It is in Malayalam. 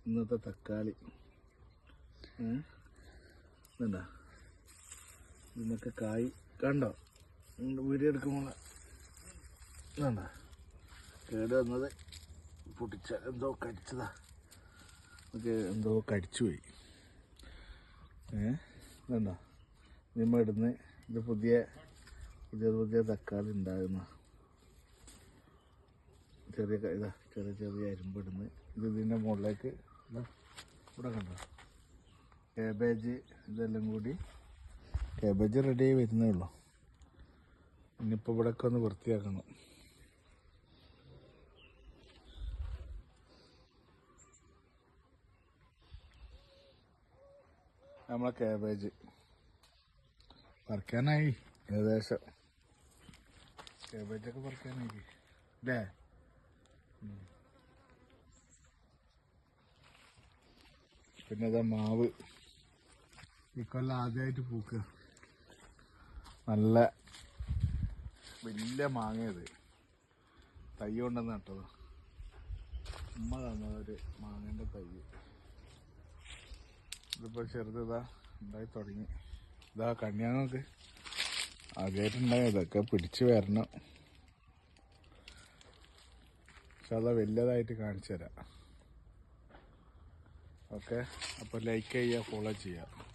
ഇന്നത്തെ തക്കാളി ഇതുണ്ടോ, ഇതിനൊക്കെ കായ് കണ്ടോ, വീഡിയോ എടുക്കുമ്പോൾ ഇതുണ്ടോ കേട് വന്നത്, പൊട്ടിച്ച എന്തോ കടിച്ചതാ, ഒക്കെ എന്തോ കടിച്ചു പോയി. ഇതുണ്ടോ ഇതിന്മേൽ ഇടുന്ന്, ഇത് പുതിയ തക്കാളി ഉണ്ടാകുന്ന ചെറിയ ചെറിയ അരിമ്പിടുന്ന്. ഇത് ഇതിൻ്റെ മുകളിലേക്ക് ഇവിടെ കണ്ടോ കാബേജ്, ഇതെല്ലാം കൂടി കാബേജ് റെഡി ആയി വരുന്നേ ഉള്ളൂ. ഇനിയിപ്പോൾ ഇവിടെയൊക്കെ ഒന്ന് വൃത്തിയാക്കണം. നമ്മളെ കാബേജ് പറിക്കാനായി, ഏകദേശം കാബേജൊക്കെ പറിക്കാനായി അല്ലേ. പിന്നെ ഇതാ മാവ് ഈ കൊല്ലം ആദ്യമായിട്ട് പൂക്കുക, നല്ല വലിയ മാങ്ങയത്, തൈ കൊണ്ടുവന്ന് നട്ടത്, ഉമ്മ തന്നതൊരു മാങ്ങേൻ്റെ തൈ. ഇതിപ്പോൾ ചെറുതാ ഉണ്ടായി തുടങ്ങി. ഇതാ കണ്യാങ്ങൾക്ക് ആദ്യമായിട്ടുണ്ടായി, ഇതൊക്കെ പിടിച്ച് വരണം. പക്ഷെ അത് വലിയതായിട്ട് കാണിച്ചു തരാം. ഓക്കെ, അപ്പോൾ ലൈക്ക് ചെയ്യുക, ഫോളോ ചെയ്യുക.